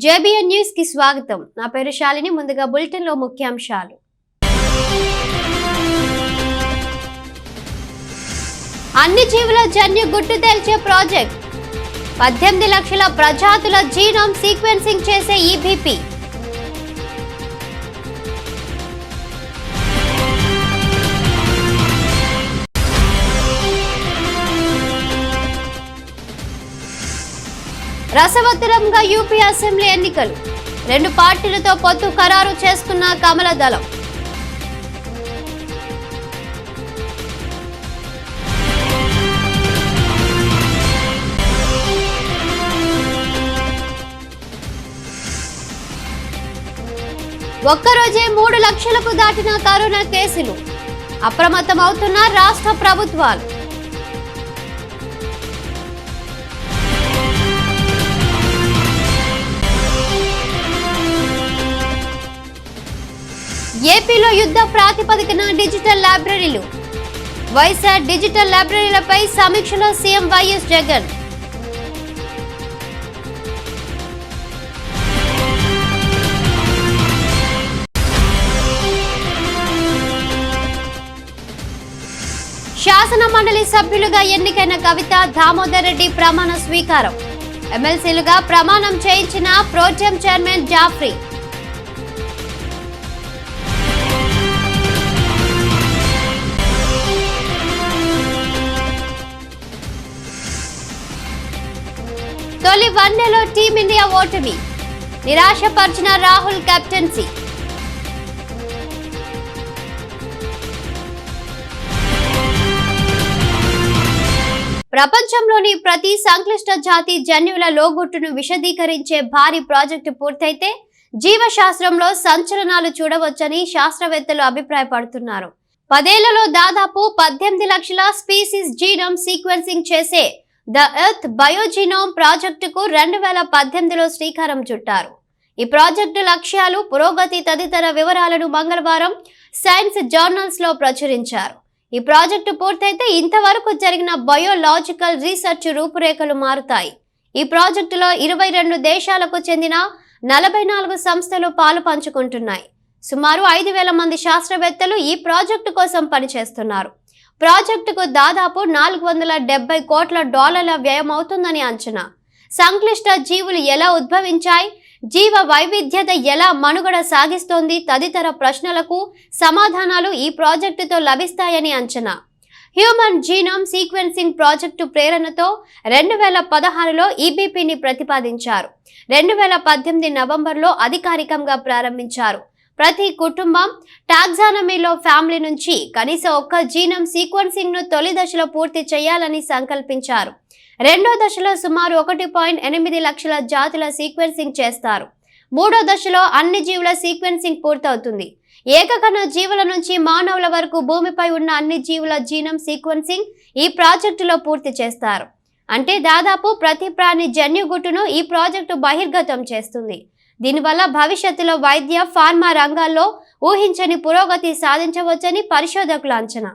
JBN news కి స్వాగతం. నా పేరు శాలిని. ముందుగా బులెటిన్ లో ముఖ్యాంశాలు. అన్ని జీవుల జన్యు గుట్టు తేల్చే ప్రాజెక్ట్. 18 లక్షల ప్రజాతుల జీనోమ్ సీక్వెన్సింగ్ చేసే ఈబీపీ. రసవత్తరంగా యూపీ అసెంబ్లీ ఎన్నికలు. 2 పార్టీలతో పొత్తు ఖరారు చేసుకున్న కమల దళం. ఒక్కరోజే 3 లక్షలకు దాటిన కరోనా కేసులు. అప్రమత్తమవుతున్న రాష్ట్ర ప్రభుత్వాలు. ఏపీలో యుద్ధ ప్రాతిపదికన డిజిటల్ లైబ్రరీలు. వైశాఖ్ డిజిటల్ లైబ్రరీలపై సమీక్షలో సీఎం వైఎస్ జగన్. శాసన మండలి సభ్యులుగా ఎన్నికైన కవిత, దామోదర్ రెడ్డి ప్రమాణ స్వీకారం. ఎమ్మెల్సీలుగా ప్రమాణం చేయించిన ప్రోటెం చైర్మన్ జాఫ్రీ. తొలి వన్డేలో టీమిండియా ఓటమి. నిరాశపరిచిన రాహుల్ కెప్టెన్సీ. ప్రపంచంలోని ప్రతి సంక్లిష్ట జాతి జన్యువుల లోగుట్టును విశదీకరించే భారీ ప్రాజెక్టు పూర్తయితే జీవశాస్త్రంలో సంచలనాలు చూడవచ్చని శాస్త్రవేత్తలు అభిప్రాయపడుతున్నారు. 10 ఏళ్లలో దాదాపు 18 లక్షల స్పీసీస్ జీనోమ్ సీక్వెన్సింగ్ చేసే ద ఎర్త్ బయోజినోమ్ ప్రాజెక్టుకు 2018లో శ్రీకారం చుట్టారు. ఈ ప్రాజెక్టు లక్ష్యాలు, పురోగతి తదితర వివరాలను మంగళవారం సైన్స్ జర్నల్స్ లో ప్రచురించారు. ఈ ప్రాజెక్టు పూర్తయితే ఇంతవరకు జరిగిన బయోలాజికల్ రీసెర్చ్ రూపురేఖలు మారుతాయి. ఈ ప్రాజెక్టులో 22 దేశాలకు చెందిన 44 సంస్థలు పాలు పంచుకుంటున్నాయి. సుమారు 5,000 మంది శాస్త్రవేత్తలు ఈ ప్రాజెక్టు కోసం పనిచేస్తున్నారు. ప్రాజెక్టుకు దాదాపు $470 కోట్ల వ్యయమవుతుందని అంచనా. సంక్లిష్ట జీవులు ఎలా ఉద్భవించాయి, జీవ వైవిధ్యత ఎలా మనుగడ సాగిస్తోంది తదితర ప్రశ్నలకు సమాధానాలు ఈ ప్రాజెక్టుతో లభిస్తాయని అంచనా. హ్యూమన్ జీనోమ్ సీక్వెన్సింగ్ ప్రాజెక్టు ప్రేరణతో 2016లో ఈబీపీని ప్రతిపాదించారు. 2018 నవంబర్లో అధికారికంగా ప్రారంభించారు. ప్రతి కుటుంబం టాక్సానమీలో ఫ్యామిలీ నుంచి కనీసం 1 జీనోమ్ సీక్వెన్సింగ్ ను తొలి దశలో పూర్తి చేయాలని సంకల్పించారు. రెండో దశలో సుమారు 1.8 లక్షల జాతుల సీక్వెన్సింగ్ చేస్తారు. మూడో దశలో అన్ని జీవుల సీక్వెన్సింగ్ పూర్తవుతుంది. ఏకకణ జీవుల నుంచి మానవుల వరకు భూమిపై ఉన్న అన్ని జీవుల జీనోమ్ సీక్వెన్సింగ్ ఈ ప్రాజెక్టులో పూర్తి చేస్తారు. అంటే దాదాపు ప్రతి ప్రాణి జన్యుగుట్టును ఈ ప్రాజెక్టు బహిర్గతం చేస్తుంది. దీనివల్ల భవిష్యత్తులో వైద్య, ఫార్మా రంగాల్లో ఊహించని పురోగతి సాధించవచ్చని పరిశోధకుల అంచనా.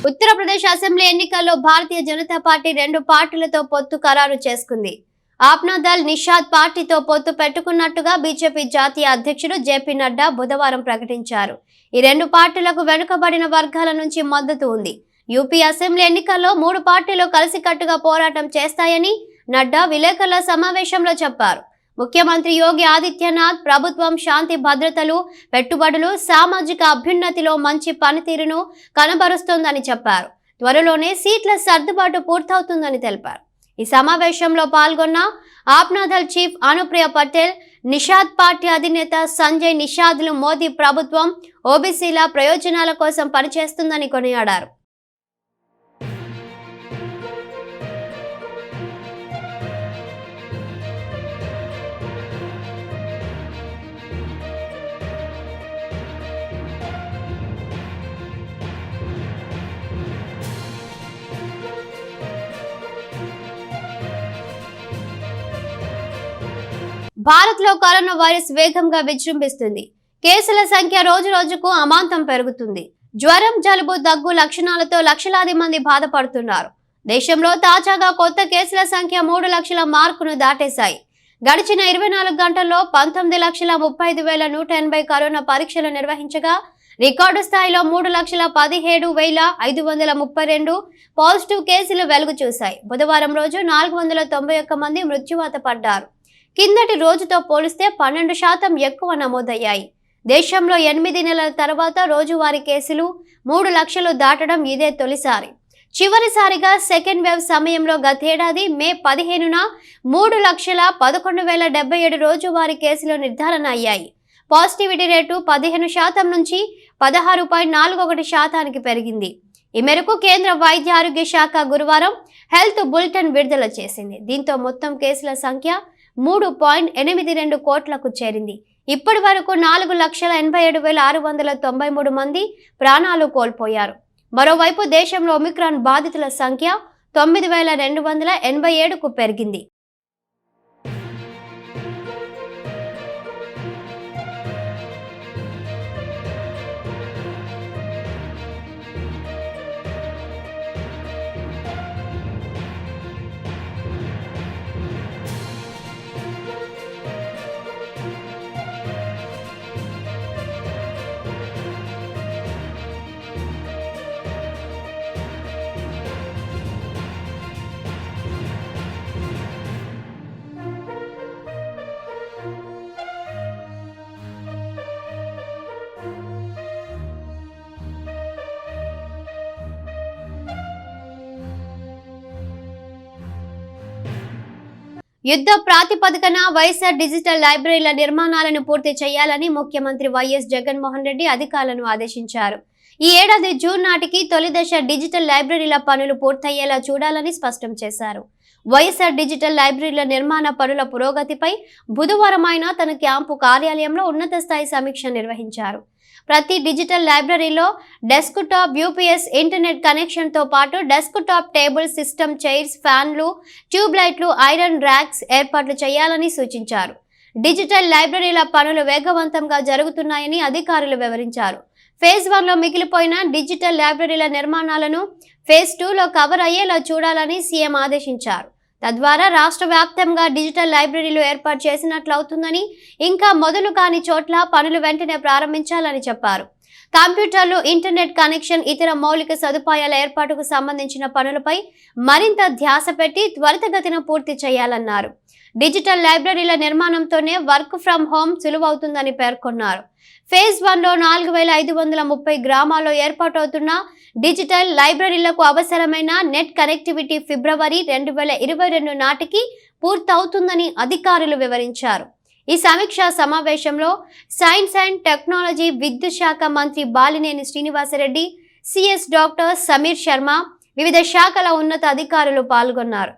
ఉత్తరప్రదేశ్ అసెంబ్లీ ఎన్నికల్లో భారతీయ జనతా పార్టీ 2 పార్టీలతో పొత్తు ఖరారు చేసుకుంది. ఆప్నాదల్ నిషాద్ పార్టీతో పొత్తు పెట్టుకున్నట్టుగా బీజేపీ జాతీయ అధ్యక్షుడు జేపీ నడ్డా బుధవారం ప్రకటించారు. ఈ 2 పార్టీలకు వెనుకబడిన వర్గాల నుంచి మద్దతు ఉంది. యూపీ అసెంబ్లీ ఎన్నికల్లో 3 పార్టీలు కలిసికట్టుగా పోరాటం చేస్తాయని నడ్డా విలేకరుల సమావేశంలో చెప్పారు. ముఖ్యమంత్రి యోగి ఆదిత్యనాథ్ ప్రభుత్వం శాంతి భద్రతలు, పెట్టుబడులు, సామాజిక అభ్యున్నతిలో మంచి పనితీరును కనబరుస్తోందని చెప్పారు. త్వరలోనే సీట్ల సర్దుబాటు పూర్తవుతుందని తెలిపారు. ఈ సమావేశంలో పాల్గొన్న ఆప్నాదల్ చీఫ్ అనుప్రియ పటేల్, నిషాద్ పార్టీ అధినేత సంజయ్ నిషాద్లు మోదీ ప్రభుత్వం ఓబీసీల ప్రయోజనాల కోసం పనిచేస్తుందని కొనియాడారు. భారత్లో కరోనా వైరస్ వేగంగా విజృంభిస్తుంది. కేసుల సంఖ్య రోజు రోజుకు అమాంతం పెరుగుతుంది. జ్వరం, జలుబు, దగ్గు లక్షణాలతో లక్షలాది మంది బాధపడుతున్నారు. దేశంలో తాజాగా కొత్త కేసుల సంఖ్య 3 లక్షల మార్కును దాటేశాయి. గడిచిన 24 గంటల్లో 19,35,180 కరోనా పరీక్షలు నిర్వహించగా రికార్డు స్థాయిలో 3,17,532 పాజిటివ్ కేసులు వెలుగు చూశాయి. బుధవారం రోజు 491 మంది మృత్యువాత పడ్డారు. కిందటి రోజుతో పోలిస్తే 12% ఎక్కువ నమోదయ్యాయి. దేశంలో 8 నెలల తర్వాత రోజువారీ కేసులు 3 లక్షలు దాటడం ఇదే తొలిసారి. చివరిసారిగా సెకండ్ వేవ్ సమయంలో గతేడాది మే 15న 3,11,077 రోజువారీ కేసులు నిర్ధారణ అయ్యాయి. పాజిటివిటీ రేటు 15% నుంచి 16.41% పెరిగింది. ఈ మేరకు కేంద్ర వైద్య ఆరోగ్య శాఖ గురువారం హెల్త్ బులెటిన్ విడుదల చేసింది. దీంతో మొత్తం కేసుల సంఖ్య 3.82 కోట్లకు చేరింది. ఇప్పటి వరకు 4,87,693 మంది ప్రాణాలు కోల్పోయారు. మరోవైపు దేశంలో ఒమిక్రాన్ బాధితుల సంఖ్య 9,287కు పెరిగింది. యుద్ధ ప్రాతిపదికన వైఎస్ఆర్ డిజిటల్ లైబ్రరీల నిర్మాణాలను పూర్తి చేయాలని ముఖ్యమంత్రి వైఎస్ జగన్మోహన్ రెడ్డి అధికారులను ఆదేశించారు. ఈ ఏడాది జూన్ నాటికి తొలి దశ డిజిటల్ లైబ్రరీల పనులు పూర్తయ్యేలా చూడాలని స్పష్టం చేశారు. వైఎస్ఆర్ డిజిటల్ లైబ్రరీల నిర్మాణ పనుల పురోగతిపై బుధవారం ఆయన తన క్యాంపు కార్యాలయంలో ఉన్నత స్థాయి సమీక్ష నిర్వహించారు. ప్రతి డిజిటల్ లైబ్రరీలో డెస్క్ టాప్ యూపీఎస్ ఇంటర్నెట్ కనెక్షన్తో పాటు desk top table, system, chairs, ఫ్యాన్లు, ట్యూబ్ లైట్లు, ఐరన్ ర్యాక్స్ ఏర్పాట్లు చేయాలని సూచించారు. డిజిటల్ లైబ్రరీల పనులు వేగవంతంగా జరుగుతున్నాయని అధికారులు వివరించారు. ఫేజ్ 1లో మిగిలిపోయిన డిజిటల్ లైబ్రరీల నిర్మాణాలను ఫేజ్ 2లో కవర్ అయ్యేలా చూడాలని సీఎం ఆదేశించారు. తద్వారా రాష్ట్ర వ్యాప్తంగా డిజిటల్ లైబ్రరీలు ఏర్పాటు చేసినట్లవుతుందని, ఇంకా మొదలు కాని చోట్ల పనులు వెంటనే ప్రారంభించాలని చెప్పారు. కంప్యూటర్లు, ఇంటర్నెట్ కనెక్షన్, ఇతర మౌలిక సదుపాయాల ఏర్పాటుకు సంబంధించిన పనులపై మరింత ధ్యాస పెట్టి త్వరితగతిన పూర్తి చేయాలన్నారు. డిజిటల్ లైబ్రరీల నిర్మాణంతోనే వర్క్ ఫ్రం హోం సులువవుతుందని పేర్కొన్నారు. ఫేజ్ 1లో 4,530 గ్రామాల్లో ఏర్పాటవుతున్న డిజిటల్ లైబ్రరీలకు అవసరమైన నెట్ కనెక్టివిటీ ఫిబ్రవరి 2022 నాటికి పూర్తవుతుందని అధికారులు వివరించారు. ఈ సమీక్షా సమావేశంలో సైన్స్ అండ్ టెక్నాలజీ, విద్యుత్ శాఖ మంత్రి బాలినేని శ్రీనివాసరెడ్డి, సిఎస్ డాక్టర్ సమీర్ శర్మ, వివిధ శాఖల ఉన్నత అధికారులు పాల్గొన్నారు.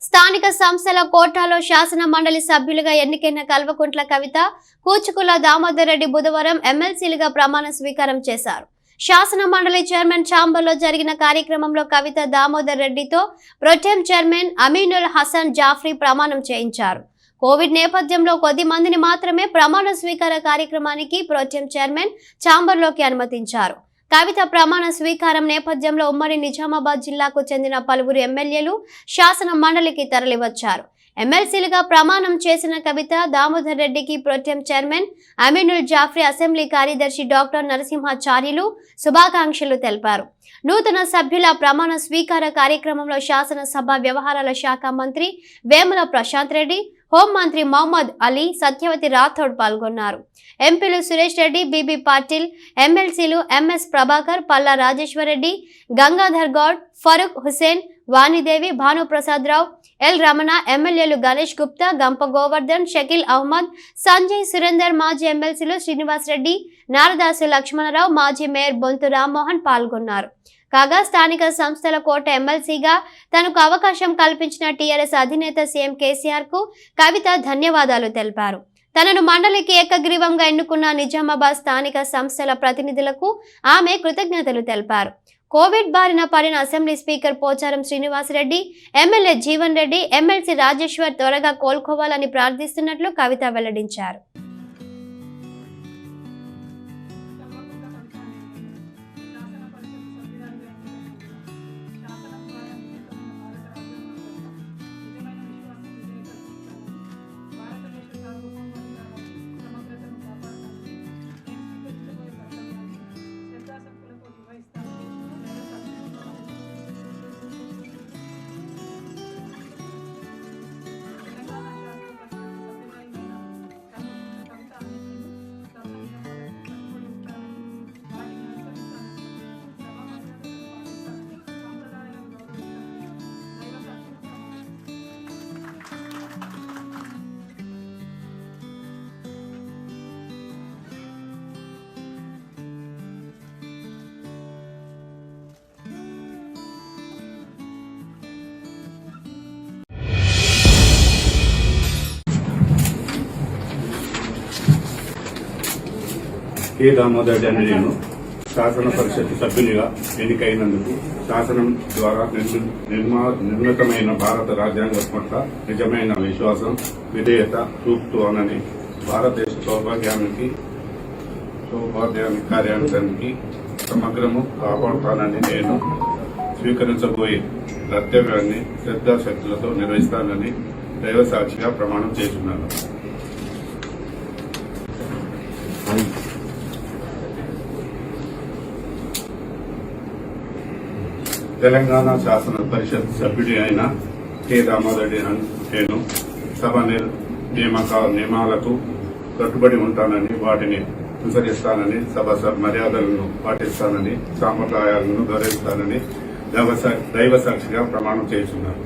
స్థానిక సంస్థల కోటాలో శాసన మండలి సభ్యులుగా ఎన్నికైన కల్వకుంట్ల కవిత, కూచుకుల దామోదర్ రెడ్డి బుధవారం ఎమ్మెల్సీలుగా ప్రమాణ స్వీకారం చేశారు. శాసన మండలి చైర్మన్ ఛాంబర్లో జరిగిన కార్యక్రమంలో కవిత దామోదర్ రెడ్డితో ప్రొటెం చైర్మన్ అమీనుల్ హసన్ జాఫ్రీ ప్రమాణం చేయించారు. కోవిడ్ నేపథ్యంలో కొద్ది మందిని మాత్రమే ప్రమాణ స్వీకార కార్యక్రమానికి ప్రొటెం చైర్మన్ ఛాంబర్లోకి అనుమతించారు. కవిత ప్రమాణ స్వీకారం నేపథ్యంలో ఉమ్మడి నిజామాబాద్ జిల్లాకు చెందిన పలువురు ఎమ్మెల్యేలు శాసన మండలికి తరలివచ్చారు. ఎమ్మెల్సీలుగా ప్రమాణం చేసిన కవిత దామోదర్ రెడ్డికి protem chairman Aminul Jafri, assembly కార్యదర్శి డాక్టర్ నరసింహాచార్యులు శుభాకాంక్షలు తెలిపారు. నూతన సభ్యుల ప్రమాణ స్వీకార కార్యక్రమంలో శాసనసభ వ్యవహారాల శాఖ మంత్రి వేముల ప్రశాంత్ రెడ్డి, హోంమంత్రి మహమ్మద్ అలీ, సత్యవతి రాథోడ్ పాల్గొన్నారు. ఎంపీలు సురేష్ రెడ్డి, బీబీ పాటిల్, ఎమ్మెల్సీలు ఎంఎస్ ప్రభాకర్, పల్లా రాజేశ్వరరెడ్డి, గంగాధర్ గౌడ్, ఫరూక్ హుసేన్, వాణిదేవి, భానుప్రసాద్ రావు, ఎల్ రమణ, ఎమ్మెల్యేలు గణేష్ గుప్తా, గంప గోవర్ధన్, షకీల్ అహ్మద్, సంజయ్ సురేందర్, మాజీ ఎమ్మెల్సీలు శ్రీనివాస్ రెడ్డి, నారదాసు లక్ష్మణరావు, మాజీ మేయర్ బొంతు రామ్మోహన్ పాల్గొన్నారు. కాగా స్థానిక సంస్థల కోట ఎమ్మెల్సీగా తనకు అవకాశం కల్పించిన టీఆర్ఎస్ అధినేత సీఎం కేసీఆర్ కు కవిత ధన్యవాదాలు తెలిపారు. తనను మండలికి ఏకగ్రీవంగా ఎన్నుకున్న నిజామాబాద్ స్థానిక సంస్థల ప్రతినిధులకు ఆమె కృతజ్ఞతలు తెలిపారు. కోవిడ్ బారిన పడిన assembly speaker Pocharam Srinivas Reddy, MLA Jeevan Reddy, MLC Rajeshwar త్వరగా కోలుకోవాలని ప్రార్థిస్తున్నట్లు కవిత వెల్లడించారు. కె దామోదర్ రెడ్డి నేను శాసన పరిషత్ సభ్యునిగా ఎన్నికైనందుకు శాసనం ద్వారా నిర్మితమైన భారత రాజ్యాంగం పట్ల నిజమైన విశ్వాసం, విధేయత చూపుతానని, భారతదేశ సౌభాగ్యానికి కార్యానికి సమగ్రము కాపాడుతానని నేను స్వీకరించబోయే కర్తవ్యాన్ని శ్రద్ధాశక్తులతో నిర్వహిస్తానని దైవసాక్షిగా ప్రమాణం చేస్తున్నాను. తెలంగాణ శాసన పరిషత్ సభ్యుడి అయిన కె దామోదర్ రెడ్డి నేను సభ నియమాలకు కట్టుబడి ఉంటానని, వాటిని అనుసరిస్తానని, సభ మర్యాదలను పాటిస్తానని, సాంప్రదాయాలను గౌరవిస్తానని దైవ సాక్షిగా ప్రమాణం చేస్తున్నాను.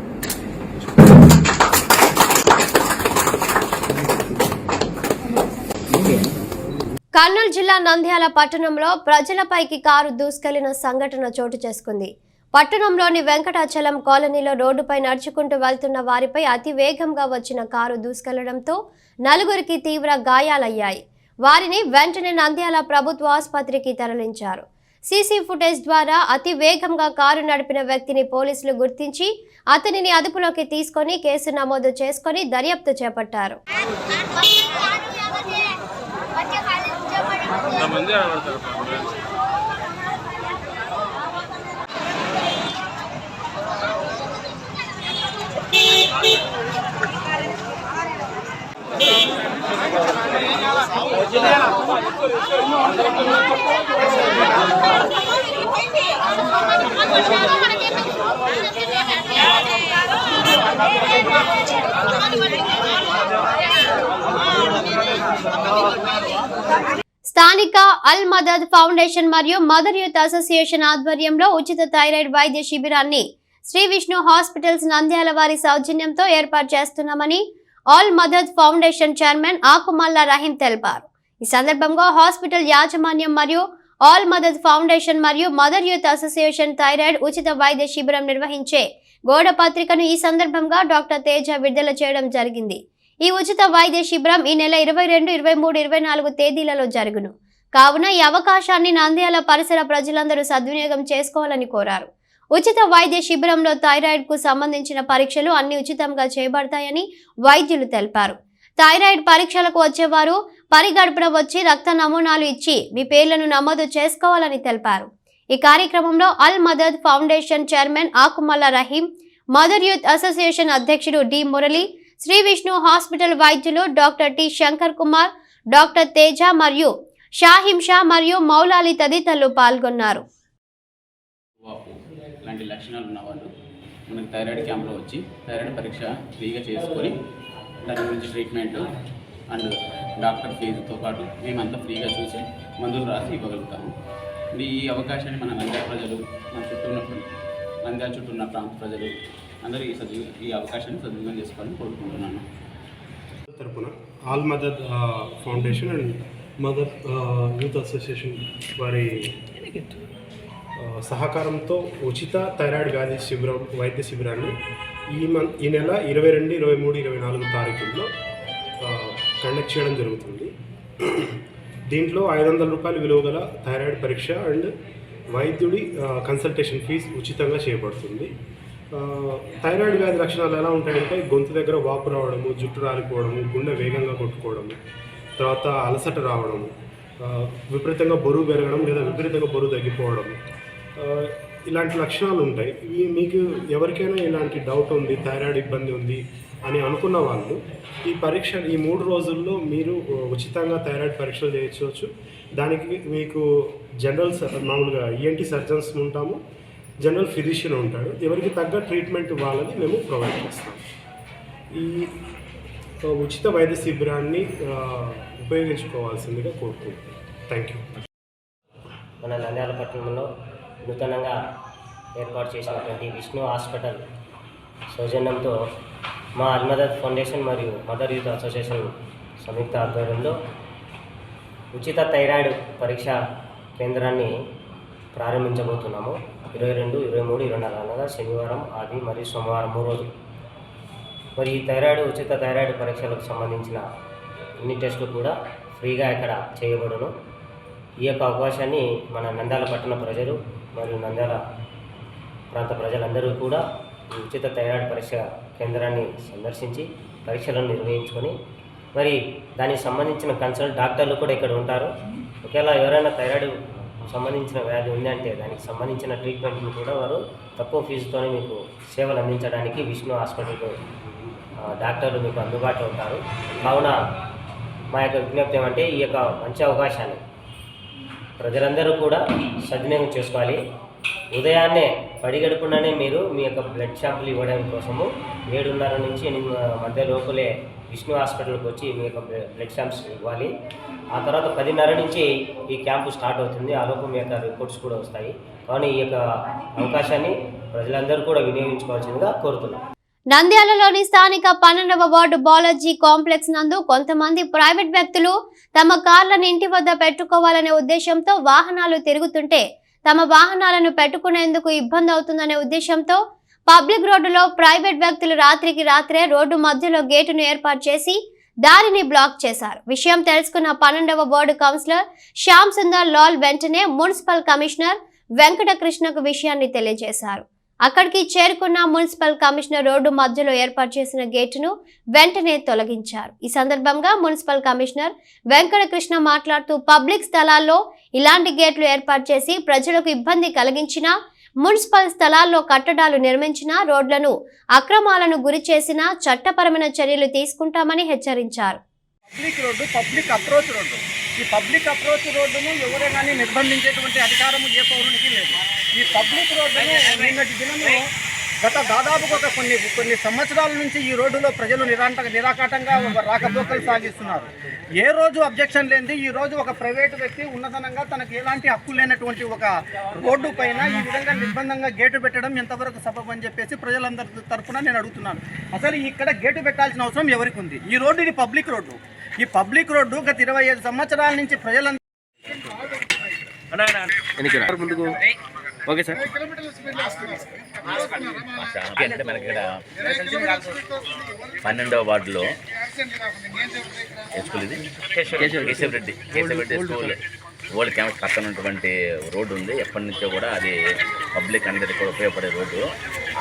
కర్నూలు జిల్లా నంద్యాల పట్టణంలో ప్రజలపైకి కారు దూసుకెళ్లిన సంఘటన చోటు చేసుకుంది. పట్టణంలోని వెంకటాచలం కాలనీలో రోడ్డుపై నడుచుకుంటూ వెళ్తున్న వారిపై అతి వేగంగా వచ్చిన కారు దూసుకెళ్లడంతో నలుగురికి తీవ్ర గాయాలయ్యాయి. వారిని వెంటనే నంద్యాల ప్రభుత్వ ఆసుపత్రికి తరలించారు. సీసీ ఫుటేజ్ ద్వారా అతి వేగంగా కారు నడిపిన వ్యక్తిని పోలీసులు గుర్తించి అతనిని అదుపులోకి తీసుకొని కేసు నమోదు చేసుకొని దర్యాప్తు చేపట్టారు. స్థానిక అల్ మదద్ ఫౌండేషన్ మరియు మదర్ యూత్ అసోసియేషన్ ఆధ్వర్యంలో ఉచిత థైరాయిడ్ వైద్య శిబిరాన్ని శ్రీ విష్ణు హాస్పిటల్స్ నంద్యాల వారి సౌజన్యంతో ఏర్పాటు చేస్తున్నామని all Madad foundation chairman ఆకుమల్లా Rahim తెలిపారు. ఈ సందర్భంగా హాస్పిటల్ యాజమాన్యం మరియు ఆల్ మదద్ ఫౌండేషన్ మరియు మదర్ యూత్ అసోసియేషన్ థైరాయిడ్ ఉచిత వైద్య శిబిరం నిర్వహించే గోడ పత్రికను ఈ సందర్భంగా డాక్టర్ తేజ విడుదల చేయడం జరిగింది. ఈ ఉచిత వైద్య శిబిరం ఈ నెల 22, 23, 24 తేదీలలో జరుగును. కావున ఈ అవకాశాన్ని నంద్యాల పరిసర ప్రజలందరూ సద్వినియోగం చేసుకోవాలని కోరారు. ఉచిత వైద్య శిబిరంలో థైరాయిడ్ కు సంబంధించిన పరీక్షలు అన్ని ఉచితంగా చేయబడతాయని వైద్యులు తెలిపారు. థైరాయిడ్ పరీక్షలకు వచ్చేవారు పరిగడుపున వచ్చి రక్త నమూనాలు ఇచ్చి మీ పేర్లను నమోదు చేసుకోవాలని తెలిపారు. ఈ కార్యక్రమంలో Al Madad foundation chairman Akumalla Rahim, mother youth association అధ్యక్షుడు డి మురళి, శ్రీ విష్ణు హాస్పిటల్ వైద్యులు doctor T Shankar Kumar, doctor Teja మరియు షాహిం షా మరియు మౌలాలి తదితరులు పాల్గొన్నారు. ఇలాంటి లక్షణాలు ఉన్న వాళ్ళు మనకి థైరాయిడ్ క్యాంప్లో వచ్చి థైరాయిడ్ పరీక్ష ఫ్రీగా చేసుకొని దాని గురించి ట్రీట్మెంట్ అండ్ డాక్టర్ ఫీజుతో పాటు మేమంతా ఫ్రీగా చూసి మందులు రాసి ఇవ్వగలుగుతాము. ఈ అవకాశాన్ని మన నంద్యాల ప్రజలు, మన నంద్యాల చుట్టూ ఉన్న ప్రాంత ప్రజలు అందరూ ఈ అవకాశాన్ని సద్వినియోగం చేసుకోవాలని కోరుకుంటున్నాను. తరపున all Madad foundation and mother youth association వారి సహకారంతో ఉచిత థైరాయిడ్ వైద్య శిబిరాన్ని ఈ నెల 22, 23, 24 తారీఖుల్లో కండక్ట్ చేయడం జరుగుతుంది. దీంట్లో 500 రూపాయలు విలువ గల థైరాయిడ్ పరీక్ష అండ్ వైద్యుడి కన్సల్టేషన్ ఫీజు ఉచితంగా చేయబడుతుంది. థైరాయిడ్ వ్యాధి లక్షణాలు ఎలా ఉంటాయంటే గొంతు దగ్గర వాపు రావడము, జుట్టు రాలిపోవడము, గుండె వేగంగా కొట్టుకోవడము, తర్వాత అలసట రావడము, విపరీతంగా బరువు పెరగడం లేదా విపరీతంగా బరువు తగ్గిపోవడం, ఇలాంటి లక్షణాలు ఉంటాయి. మీకు ఎవరికైనా ఇలాంటి డౌట్ ఉంది, థైరాయిడ్ ఇబ్బంది ఉంది అని అనుకున్న వాళ్ళు ఈ 3 రోజుల్లో మీరు ఉచితంగా థైరాయిడ్ పరీక్షలు చేయించవచ్చు. దానికి మీకు మామూలుగా ఈఎన్టీ సర్జన్స్ ఉంటాము, జనరల్ ఫిజిషియన్ ఉంటాడు. ఎవరికి తగ్గ ట్రీట్మెంట్ వాళ్ళని మేము ప్రొవైడ్ చేస్తాం. ఈ ఉచిత వైద్య శిబిరాన్ని ఉపయోగించుకోవాల్సిందిగా కోరుకుంటున్నాం. Thank you. మన నంద్యాల పట్టణంలో నూతనంగా ఏర్పాటు చేసినటువంటి విష్ణు హాస్పిటల్ సౌజన్యంతో మా అల్ మదద్ ఫౌండేషన్ మరియు మదర్ యూత్ అసోసియేషన్ సంయుక్త ఆధ్వర్యంలో ఉచిత థైరాయిడ్ పరీక్ష కేంద్రాన్ని ప్రారంభించబోతున్నాము. 22, 23, 24 అనగా శనివారం, ఆది మరియు సోమవారం 3 రోజులు. మరి ఈ ఉచిత థైరాయిడ్ పరీక్షలకు సంబంధించిన అన్ని టెస్టులు కూడా ఫ్రీగా ఇక్కడ చేయబడును. ఈ యొక్క అవకాశాన్ని మన నంద్యాల పట్టణ ప్రజలు మరియు నంద్యాల ప్రాంత ప్రజలందరూ కూడా ఈ ఉచిత థైరాయిడ్ పరీక్ష కేంద్రాన్ని సందర్శించి పరీక్షలను నిర్వహించుకొని మరి దానికి సంబంధించిన కన్సల్ట్ డాక్టర్లు కూడా ఇక్కడ ఉంటారు. ఒకవేళ ఎవరైనా థైరాయిడ్ సంబంధించిన వ్యాధి ఉందంటే దానికి సంబంధించిన ట్రీట్మెంట్ని కూడా వారు తక్కువ ఫీజుతోనే మీకు సేవలు అందించడానికి విష్ణు హాస్పిటల్కు డాక్టర్లు మీకు అందుబాటులో ఉంటారు. కావున మా యొక్క విజ్ఞప్తి ఏమంటే ఈ యొక్క మంచి అవకాశాన్ని ప్రజలందరూ కూడా సద్వినియోగం చేసుకోవాలి. ఉదయాన్నే పడిగడుపుననే మీరు మీ యొక్క బ్లడ్ శాంపుల్ ఇవ్వడం కోసము 7:30 నుంచి 8 మధ్య లోపలే విష్ణు హాస్పిటల్కి వచ్చి మీ యొక్క బ్లడ్ శాంపుల్స్ ఇవ్వాలి. ఆ తర్వాత 10:30 నుంచి ఈ క్యాంపు స్టార్ట్ అవుతుంది. ఆ లోపు మీ యొక్క రిపోర్ట్స్ కూడా వస్తాయి. కానీ ఈ యొక్క అవకాశాన్ని ప్రజలందరూ కూడా వినియోగించుకోవాల్సిందిగా కోరుతున్నాం. నంద్యాలలోని స్థానిక 12వ వార్డు బాలాజీ కాంప్లెక్స్ నందు కొంతమంది ప్రైవేట్ వ్యక్తులు తమ కార్లను ఇంటి వద్ద పెట్టుకోవాలనే ఉద్దేశంతో వాహనాలు తిరుగుతుంటే తమ వాహనాలను పెట్టుకునేందుకు ఇబ్బంది అవుతుందనే ఉద్దేశంతో పబ్లిక్ రోడ్డులో ప్రైవేట్ వ్యక్తులు రాత్రికి రాత్రే రోడ్డు మధ్యలో గేటును ఏర్పాటు చేసి దారిని బ్లాక్ చేశారు. విషయం తెలుసుకున్న 12వ వార్డు కౌన్సిలర్ శ్యామ్ సుందర్ లాల్ వెంటనే మున్సిపల్ కమిషనర్ వెంకటకృష్ణకు విషయాన్ని తెలియజేశారు. అక్కడికి చేరుకున్న మున్సిపల్ కమిషనర్ రోడ్డు మధ్యలో ఏర్పాటు చేసిన గేటును వెంటనే తొలగించారు. ఈ సందర్భంగా మున్సిపల్ కమిషనర్ వెంకటకృష్ణ మాట్లాడుతూ పబ్లిక్ స్థలాల్లో ఇలాంటి గేట్లు ఏర్పాటు చేసి ప్రజలకు ఇబ్బంది కలిగించిన, మున్సిపల్ స్థలాల్లో కట్టడాలు నిర్మించిన, రోడ్లను అక్రమాలను గురి చేసిన చట్టపరమైన చర్యలు తీసుకుంటామని హెచ్చరించారు. Public road, public approach road. ఈ పబ్లిక్ అప్రోచ్ రోడ్డును ఎవరైనా నిర్బంధించేటువంటి అధికారము ఏ పౌరునికి లేదు. ఈ పబ్లిక్ రోడ్డును నిన్నటి దినము గత దాదాపు ఒక కొన్ని సంవత్సరాల నుంచి ఈ రోడ్డులో ప్రజలు నిరాకటంగా రాకపోకలు సాగిస్తున్నారు. ఏ రోజు అబ్జెక్షన్ లేనిది ఈ రోజు ఒక ప్రైవేటు వ్యక్తి ఉన్నతనంగా తనకు ఎలాంటి హక్కు లేనటువంటి ఒక రోడ్డు పైన ఈ విధంగా నిర్బంధంగా గేటు పెట్టడం ఎంతవరకు సబబు అని చెప్పేసి ప్రజలందరి తరఫున నేను అడుగుతున్నాను. అసలు ఇక్కడ గేటు పెట్టాల్సిన అవసరం ఎవరికి ఉంది? ఈ రోడ్డు ఇది పబ్లిక్ రోడ్డు. ఈ పబ్లిక్ రోడ్డు గత 25 సంవత్సరాల నుంచి ప్రజలందరూ ఓకే సార్. అంటే మనకి ఇక్కడ 12వ వార్డులో స్కూల్ ఇది కేశవరెడ్డి స్కూల్ ఓల్డ్ క్యాంపస్ పక్కన ఉన్నటువంటి రోడ్డు ఉంది. ఎప్పటి నుంచో కూడా అది పబ్లిక్ అందరికీ కూడా ఉపయోగపడే రోడ్డు.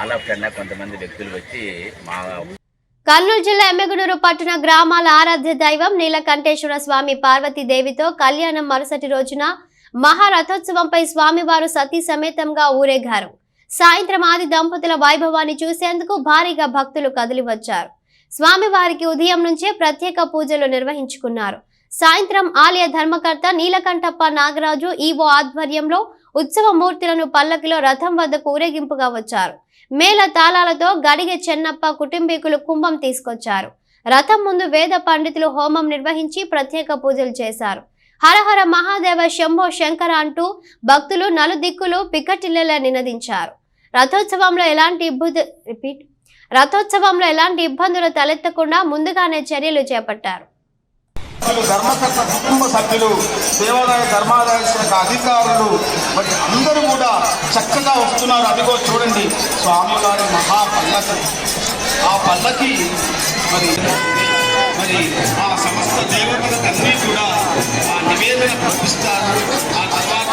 ఆల్ ఆఫ్ సడన్ కొంతమంది వ్యక్తులు వచ్చి మా కర్నూలు జిల్లా ఎమ్మెగనూరు పట్టణ గ్రామాల ఆరాధ్య దైవం నీలకంఠేశ్వర స్వామి పార్వతీదేవితో కళ్యాణం మరుసటి రోజున మహారథోత్సవంపై స్వామివారు సతీ సమేతంగా ఊరేగారు. సాయంత్రం ఆది దంపతుల వైభవాన్ని చూసేందుకు భారీగా భక్తులు కదిలి వచ్చారు. స్వామివారికి ఉదయం నుంచే ప్రత్యేక పూజలు నిర్వహించుకున్నారు. సాయంత్రం ఆలయ ధర్మకర్త నీలకంఠప్ప నాగరాజు ఈవో ఆధ్వర్యంలో ఉత్సవ మూర్తులను పల్లకిలో రథం వద్దకు ఊరేగింపుగా వచ్చారు. మేళ తాళాలతో గడిగె చెన్నప్ప కుటుంబీకులు కుంభం తీసుకొచ్చారు. రథం ముందు వేద పండితులు హోమం నిర్వహించి ప్రత్యేక పూజలు చేశారు. హరహర మహాదేవ శంభో శంకర అంటూ భక్తులు నలుదిక్కులు పిక్కటిల్లలా నినదించారు. రథోత్సవంలో ఎలాంటి ఇబ్బందులు తలెత్తకుండా ముందుగానే చర్యలు చేపట్టారు. ధర్మకర్త కుటుంబ సభ్యులు, దేవాదాయ ధర్మాదాయ శాఖ అధికారులు మరి అందరూ కూడా చక్కగా వస్తున్నారు. అదిగో చూడండి స్వామివారి మహాపల్లకి. ఆ పల్లకి మరి ఆ సమస్త దేవతలకన్నీ కూడా ఆ నివేదన పంపిస్తారు. ఆ తర్వాత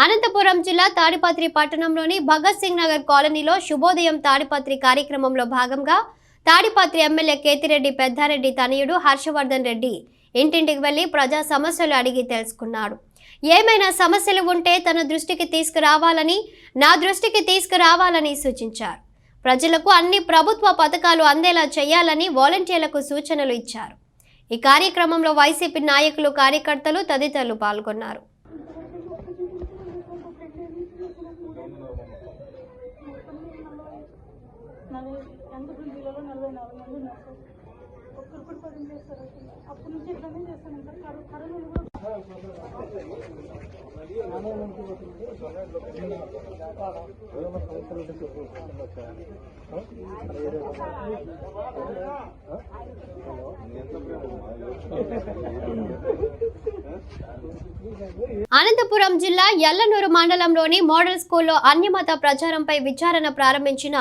అనంతపురం జిల్లా తాడిపత్రి పట్టణంలోని భగత్ సింగ్ నగర్ కాలనీలో శుభోదయం తాడిపత్రి కార్యక్రమంలో భాగంగా తాడిపత్రి ఎమ్మెల్యే కేతిరెడ్డి పెద్దారెడ్డి తనయుడు హర్షవర్ధన్ రెడ్డి ఇంటింటికి వెళ్లి ప్రజా సమస్యలు అడిగి తెలుసుకున్నాడు. ఏమైనా సమస్యలు ఉంటే తన దృష్టికి తీసుకురావాలని సూచించారు. ప్రజలకు అన్ని ప్రభుత్వ పథకాలు అందేలా చేయాలని వాలంటీర్లకు సూచనలు ఇచ్చారు. ఈ కార్యక్రమంలో వైసీపీ నాయకులు, కార్యకర్తలు తదితరులు పాల్గొన్నారు. అనంతపురం జిల్లా యల్లనూరు మండలంలోని మోడల్ స్కూల్లో అన్యమత ప్రచారంపై విచారణ ప్రారంభించిన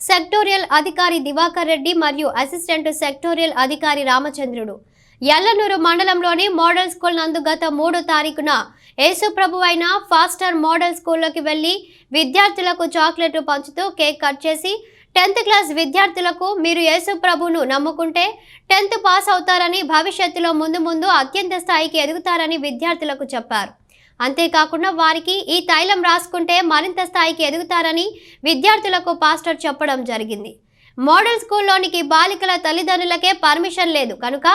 సెక్టోరియల్ అధికారి దివాకర్ రెడ్డి మరియు అసిస్టెంట్ సెక్టోరియల్ అధికారి రామచంద్రుడు యల్లనూరు మండలంలోని మోడల్ స్కూల్ నందు గత 3వ తారీఖున యేసుప్రభు అయిన ఫాస్టర్ మోడల్ స్కూల్లోకి వెళ్లి విద్యార్థులకు చాక్లెట్ పంచుతూ కేక్ కట్ చేసి 10th క్లాస్ విద్యార్థులకు మీరు యేసుప్రభును నమ్ముకుంటే 10th పాస్ అవుతారని, భవిష్యత్తులో ముందు అత్యంత స్థాయికి ఎదుగుతారని విద్యార్థులకు చెప్పారు. అంతేకాకుండా వారికి ఈ తైలం రాసుకుంటే మరింత స్థాయికి ఎదుగుతారని విద్యార్థులకు పాస్టర్ చెప్పడం జరిగింది. మోడల్ స్కూల్లోనికి బాలికల తల్లిదండ్రులకే పర్మిషన్ లేదు కనుక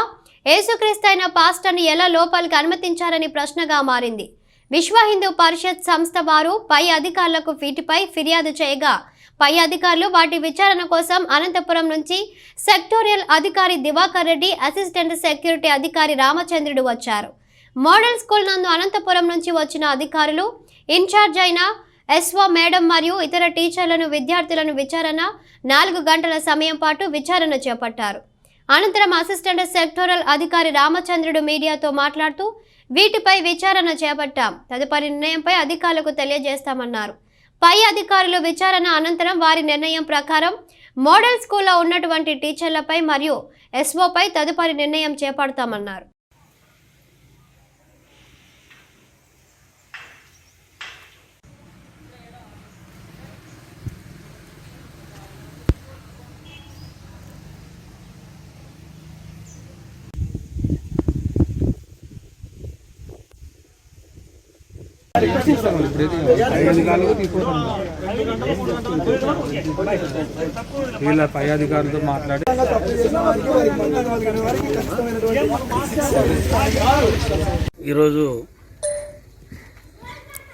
యేసుక్రీస్తైన పాస్టర్ని ఎలా లోపలికి అనుమతించారని ప్రశ్నగా మారింది. విశ్వ హిందూ పరిషత్ సంస్థ వారు పై అధికారులకు వీటిపై ఫిర్యాదు చేయగా పై అధికారులు వాటి విచారణ కోసం అనంతపురం నుంచి సెక్టోరియల్ అధికారి దివాకర్ రెడ్డి, అసిస్టెంట్ సెక్యూరిటీ అధికారి రామచంద్రుడు వచ్చారు. మోడల్ స్కూల్ నందు అనంతపురం నుంచి వచ్చిన అధికారులు ఇన్ఛార్జ్ అయిన ఎస్ఓ మేడం మరియు ఇతర టీచర్లను, విద్యార్థులను విచారణ 4 గంటల సమయం పాటు విచారణ చేపట్టారు. అనంతరం అసిస్టెంట్ సెక్టోరల్ అధికారి రామచంద్రుడు మీడియాతో మాట్లాడుతూ వీటిపై విచారణ చేపట్టాం, తదుపరి నిర్ణయంపై అధికారులకు తెలియజేస్తామన్నారు. పై అధికారులు విచారణ అనంతరం వారి నిర్ణయం ప్రకారం మోడల్ స్కూల్లో ఉన్నటువంటి టీచర్లపై మరియు ఎస్ఓపై తదుపరి నిర్ణయం చేపడతామన్నారు. వీళ్ళ పై అధికారులతో మాట్లాడి ఈరోజు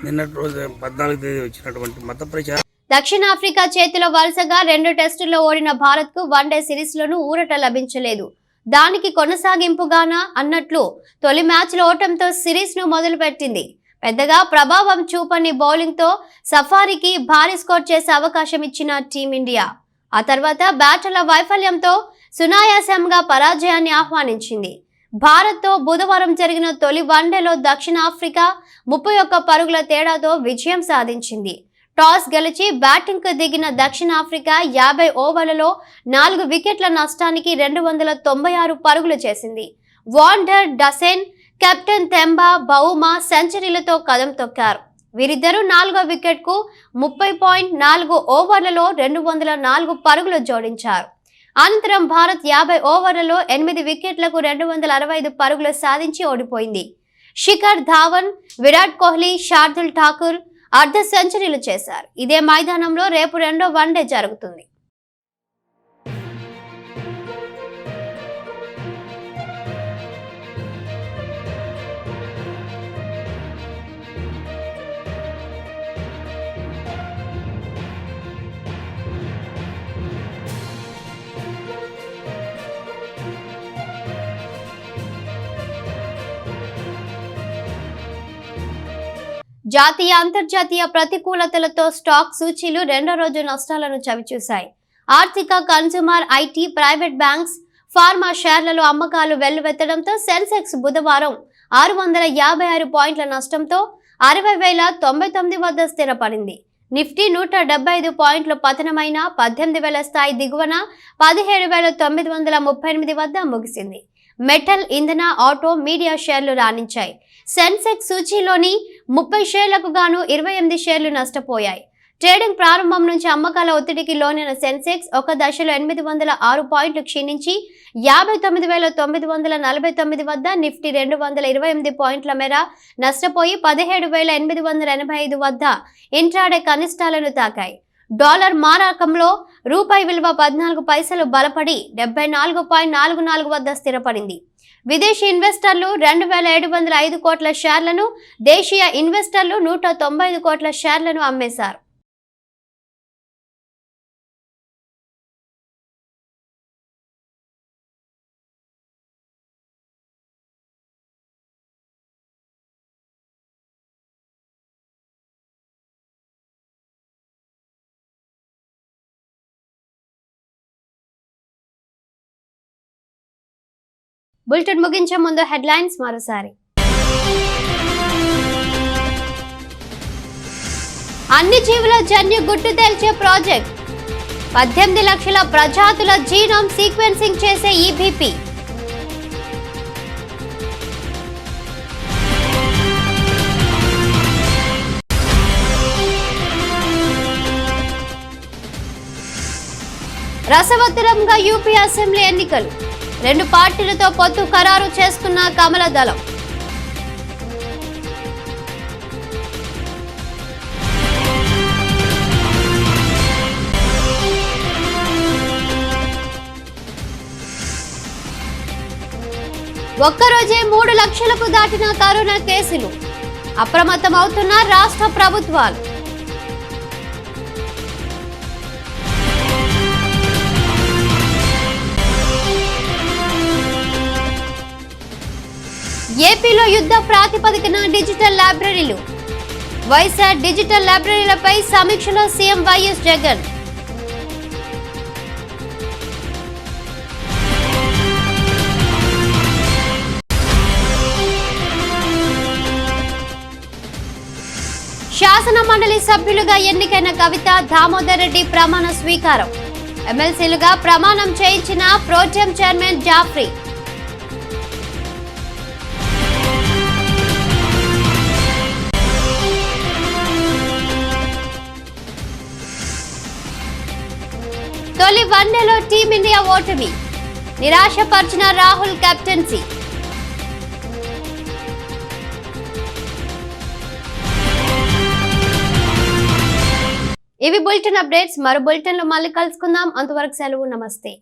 నిన్నటి రోజు 14వ తేదీ వచ్చినటువంటి మత ప్రచారం. దక్షిణాఫ్రికా చేతిలో వరుసగా 2 టెస్టుల్లో ఓడిన భారత్ కు వన్డే సిరీస్లోనూ ఊరట లభించలేదు. దానికి కొనసాగింపుగానా అన్నట్లు తొలి మ్యాచ్లో ఓటంతో సిరీస్ను మొదలుపెట్టింది. పెద్దగా ప్రభావం చూపని బౌలింగ్తో సఫారీకి భారీ స్కోర్ చేసే అవకాశం ఇచ్చిన టీమిండియా ఆ తర్వాత బ్యాటర్ల వైఫల్యంతో సునాయాసంగా పరాజయాన్ని ఆహ్వానించింది. భారత్తో బుధవారం జరిగిన తొలి వన్డేలో దక్షిణాఫ్రికా 31 పరుగుల తేడాతో విజయం సాధించింది. టాస్ గెలిచి బ్యాటింగ్ కు దిగిన దక్షిణాఫ్రికా 50 ఓవర్లలో 4 వికెట్ల నష్టానికి 296 పరుగులు చేసింది. వాండర్ డసెన్, కెప్టెన్ తెంబా బౌమా సెంచరీలతో కదం తొక్కారు. వీరిద్దరూ 4వ వికెట్ కు 30.4 ఓవర్లలో 204 పరుగులు జోడించారు. అనంతరం భారత్ 50 ఓవర్లలో 8 వికెట్లకు 265 పరుగులు సాధించి ఓడిపోయింది. శిఖర్ ధావన్, విరాట్ కోహ్లీ, శార్దుల్ ఠాకూర్ అర్ధ సెంచరీలు చేశారు. ఇదే మైదానంలో రేపు 2వ వన్డే జరుగుతుంది. జాతీయ అంతర్జాతీయ ప్రతికూలతలతో స్టాక్ సూచీలు రెండో రోజు నష్టాలను చవిచూశాయి. ఆర్థిక, consumer, IT, private banks, pharma షేర్లలో అమ్మకాలు వెల్లువెత్తడంతో సెన్సెక్స్ బుధవారం 656 పాయింట్ల నష్టంతో 60,099 వద్ద స్థిరపడింది. నిఫ్టీ 175 పాయింట్ల పతనమైన 18,000 స్థాయి దిగువన 17,938 వద్ద ముగిసింది. మెటల్, ఇంధన, ఆటో, మీడియా షేర్లు రాణించాయి. సెన్సెక్స్ సూచీలోని 30 షేర్లకు గాను 28 షేర్లు నష్టపోయాయి. ట్రేడింగ్ ప్రారంభం నుంచి అమ్మకాల ఒత్తిడికి లోనైన సెన్సెక్స్ ఒక దశలో 806 పాయింట్లు క్షీణించి 59,949 వద్ద, నిఫ్టీ 228 పాయింట్ల మేర నష్టపోయి 17,885 వద్ద ఇంట్రాడే కనిష్టాలను తాకాయి. డాలర్ మారకంలో రూపాయి విలువ 14 పైసలు బలపడి 74.44 వద్ద స్థిరపడింది. విదేశీ ఇన్వెస్టర్లు 2,705 కోట్ల షేర్లను, దేశీయ ఇన్వెస్టర్లు 195 కోట్ల షేర్లను అమ్మేశారు. బులెటిన్ ముగించే ముందు హెడ్లైన్స్ మరోసారి. అన్ని జీవుల జన్యు గుట్టు తేల్చే ప్రాజెక్ట్. 18 లక్షల ప్రజాతుల జీనోమ్ సీక్వెన్సింగ్ చేసే ఈబీపీ. రసవత్తరంగా యూపీ అసెంబ్లీ ఎన్నికలు. 2 పార్టీలతో పొత్తు ఖరారు చేసుకున్న కమల దళం. ఒక్కరోజే 3 లక్షలకు దాటిన కరోనా కేసులు. అప్రమత్తమవుతున్న రాష్ట్ర ప్రభుత్వాలు. ఏపీలో యుద్ధ ప్రాతిపదికన డిజిటల్ లైబ్రరీలు. వైశాఖ్ డిజిటల్ లైబ్రరీలపై సమీక్షలో సీఎం వైఎస్ జగన్. శాసన మండలి సభ్యులుగా ఎన్నికైన కవిత, దామోదర్ రెడ్డి ప్రమాణ స్వీకారం. ఎమ్మెల్సీలుగా ప్రమాణం చేయించిన ప్రోటెం చైర్మన్ జాఫ్రీ. తొలి వన్డేలో టీమిండియా ఓటమి. నిరాశపరిచిన రాహుల్ కెప్టెన్సీ. ఇవి బులెటిన్ అప్డేట్స్. మరో బులెటిన్ లో మళ్ళీ కలుసుకుందాం. అంతవరకు సెలవు. నమస్తే.